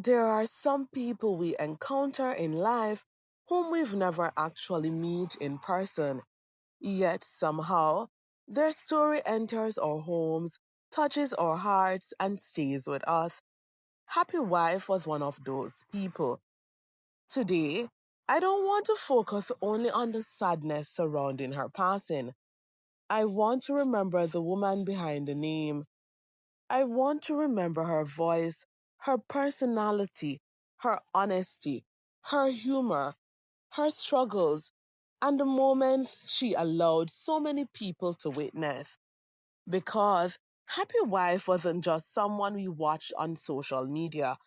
There are some people we encounter in life whom we've never actually met in person, yet somehow their story enters our homes, touches our hearts, and stays with us. Happy Wife was one of those people. Today, I don't want to focus only on the sadness surrounding her passing. I want to remember the woman behind the name. I want to remember her voice, her personality, her honesty, her humor, her struggles, and the moments she allowed so many people to witness. Because Happy Wife wasn't just someone we watched on social media,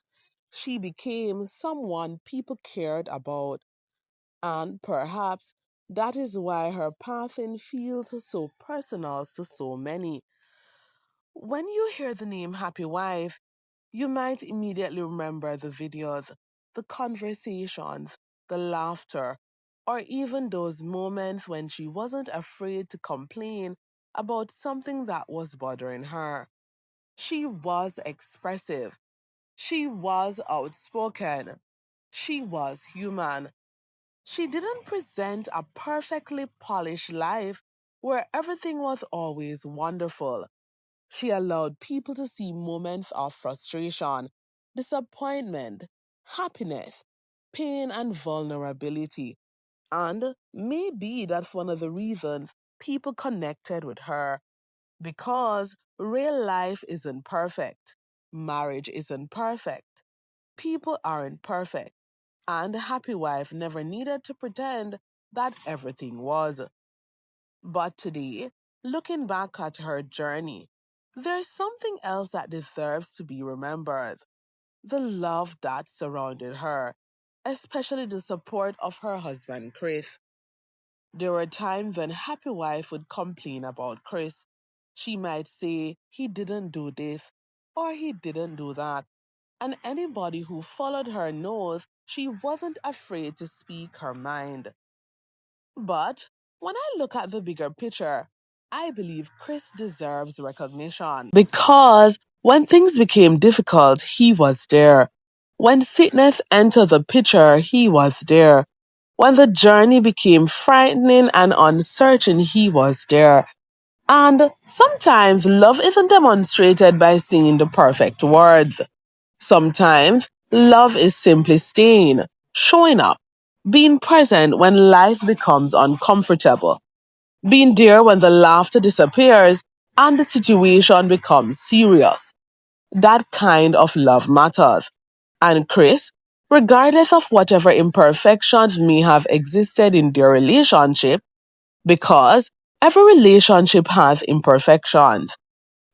she became someone people cared about. And perhaps that is why her passing feels so personal to so many. When you hear the name Happy Wife, you might immediately remember the videos, the conversations, the laughter, or even those moments when she wasn't afraid to complain about something that was bothering her. She was expressive. She was outspoken. She was human. She didn't present a perfectly polished life where everything was always wonderful. She allowed people to see moments of frustration, disappointment, happiness, pain, and vulnerability. And maybe that's one of the reasons people connected with her. Because real life isn't perfect, marriage isn't perfect, people aren't perfect, and Happy Wife never needed to pretend that everything was. But today, looking back at her journey, there's something else that deserves to be remembered: the love that surrounded her, especially the support of her husband, Chris. There were times when Happy Wife would complain about Chris. She might say he didn't do this or he didn't do that. And anybody who followed her knows she wasn't afraid to speak her mind. But when I look at the bigger picture, I believe Chris deserves recognition. Because when things became difficult, he was there. When sickness entered the picture, he was there. When the journey became frightening and uncertain, he was there. And sometimes love isn't demonstrated by saying the perfect words. Sometimes love is simply staying, showing up, being present when life becomes uncomfortable, being there when the laughter disappears and the situation becomes serious. That kind of love matters. And Chris, regardless of whatever imperfections may have existed in their relationship, because every relationship has imperfections,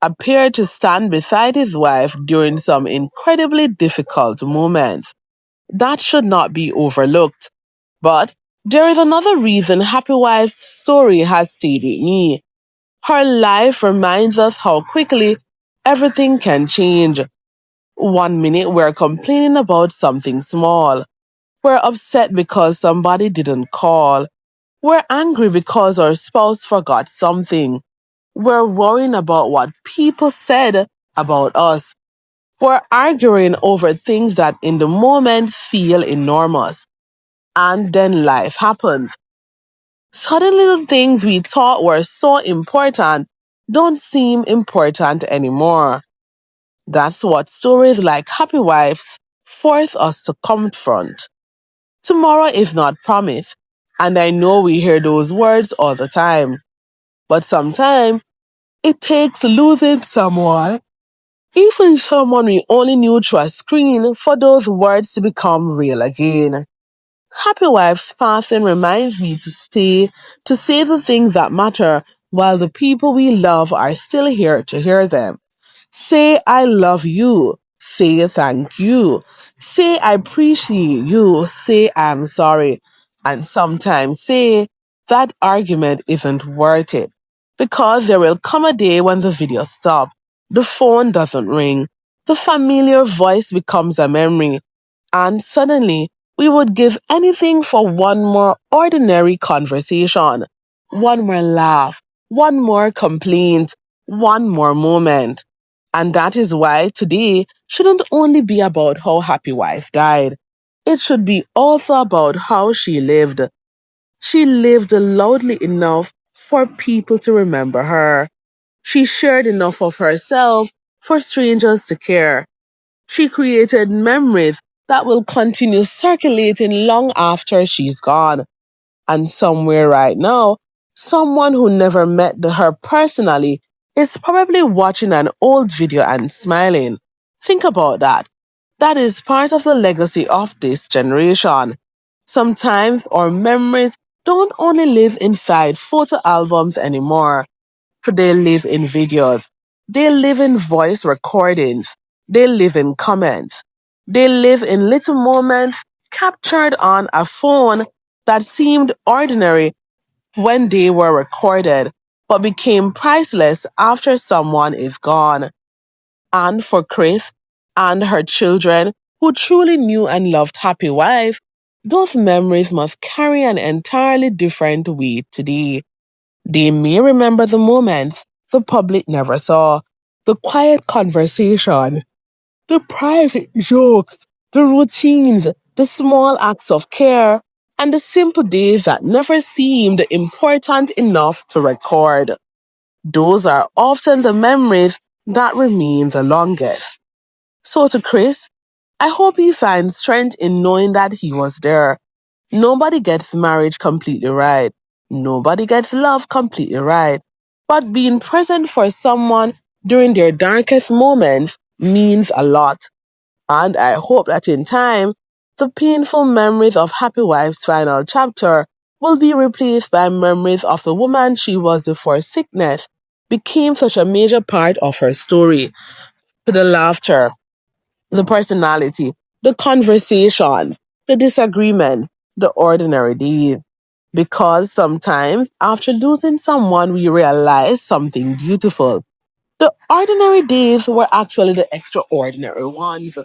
appeared to stand beside his wife during some incredibly difficult moments. That should not be overlooked. But there is another reason Happy Wife's story has stayed with me. Her life reminds us how quickly everything can change. One minute we're complaining about something small. We're upset because somebody didn't call. We're angry because our spouse forgot something. We're worrying about what people said about us. We're arguing over things that in the moment feel enormous. And then life happens. Suddenly the things we thought were so important don't seem important anymore. That's what stories like Happy Wives force us to confront. Tomorrow is not promised, and I know we hear those words all the time. But sometimes it takes losing someone, even someone we only knew through a screen, for those words to become real again. Happy Wife's passing reminds me to say the things that matter while the people we love are still here to hear them. Say I love you. Say thank you. Say I appreciate you. Say I'm sorry. And sometimes say that argument isn't worth it. Because there will come a day when the video stops, the phone doesn't ring, the familiar voice becomes a memory, and suddenly we would give anything for one more ordinary conversation, one more laugh, one more complaint, one more moment. And that is why today shouldn't only be about how Happy Wife died. It should be also about how she lived. She lived loudly enough for people to remember her. She shared enough of herself for strangers to care. She created memories that will continue circulating long after she's gone. And somewhere right now, someone who never met her personally is probably watching an old video and smiling. Think about that. That is part of the legacy of this generation. Sometimes our memories don't only live inside photo albums anymore. They live in videos. They live in voice recordings. They live in comments. They live in little moments captured on a phone that seemed ordinary when they were recorded, but became priceless after someone is gone. And for Chris and her children, who truly knew and loved Happy Wife, those memories must carry an entirely different weight today. They may remember the moments the public never saw, the quiet conversation, the private jokes, the routines, the small acts of care, and the simple days that never seemed important enough to record. Those are often the memories that remain the longest. So to Chris, I hope he finds strength in knowing that he was there. Nobody gets marriage completely right. Nobody gets love completely right. But being present for someone during their darkest moments means a lot. And I hope that in time, the painful memories of Happy Wife's final chapter will be replaced by memories of the woman she was before sickness became such a major part of her story. The laughter, the personality, the conversation, the disagreement, the ordinary days. Because sometimes after losing someone, we realize something beautiful. The ordinary days were actually the extraordinary ones.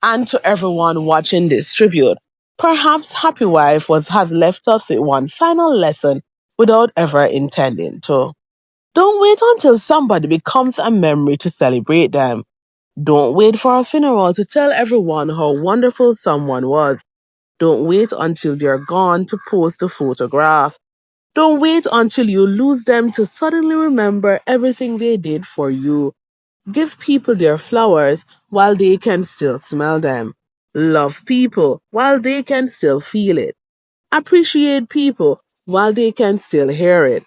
And to everyone watching this tribute, perhaps Happy Wife has left us with one final lesson without ever intending to. Don't wait until somebody becomes a memory to celebrate them. Don't wait for a funeral to tell everyone how wonderful someone was. Don't wait until they're gone to post a photograph. Don't wait until you lose them to suddenly remember everything they did for you. Give people their flowers while they can still smell them. Love people while they can still feel it. Appreciate people while they can still hear it.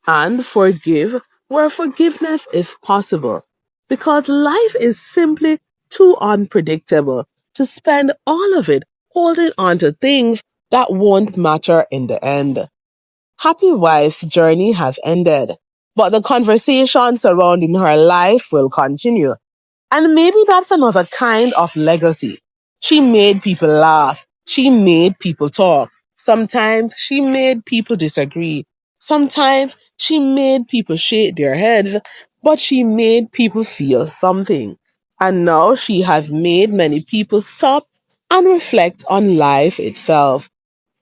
And forgive where forgiveness is possible. Because life is simply too unpredictable to spend all of it holding on to things that won't matter in the end. Happy Wife's journey has ended, but the conversation surrounding her life will continue. And maybe that's another kind of legacy. She made people laugh. She made people talk. Sometimes she made people disagree. Sometimes she made people shake their heads, but she made people feel something. And now she has made many people stop and reflect on life itself.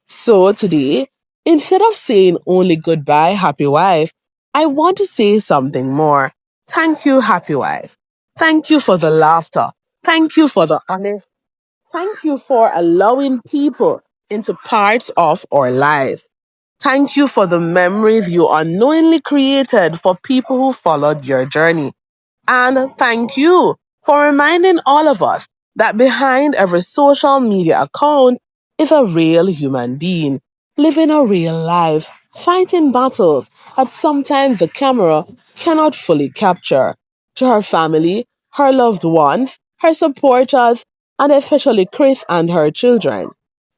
So today, instead of saying only goodbye, Happy Wife, I want to say something more. Thank you, Happy Wife. Thank you for the laughter. Thank you for the honest. Thank you for allowing people into parts of our life. Thank you for the memories you unknowingly created for people who followed your journey. And thank you for reminding all of us that behind every social media account is a real human being, living a real life, fighting battles that sometimes the camera cannot fully capture. To her family, her loved ones, her supporters, and especially Chris and her children.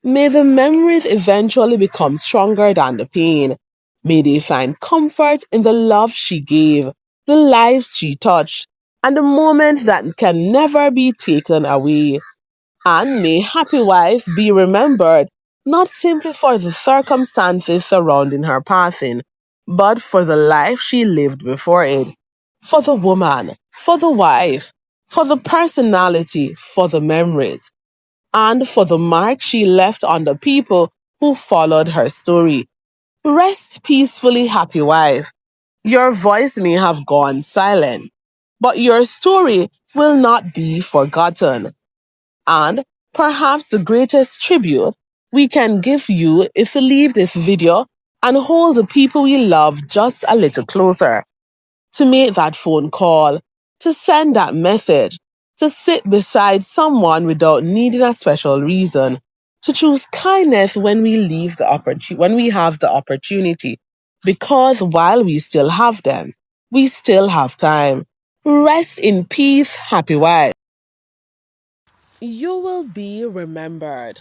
May the memories eventually become stronger than the pain. May they find comfort in the love she gave, the lives she touched, and the moments that can never be taken away. And may Happy Wife be remembered not simply for the circumstances surrounding her passing, but for the life she lived before it. For the woman, for the wife, for the personality, for the memories, and for the mark she left on the people who followed her story. Rest peacefully, Happy Wife. Your voice may have gone silent, But your story will not be forgotten. And perhaps the greatest tribute we can give you is to leave this video and hold the people we love just a little closer, to make that phone call, to send that message, to sit beside someone without needing a special reason, to choose kindness when when we have the opportunity, because while we still have them, we still have time. Rest in peace, happy wife. You will be remembered.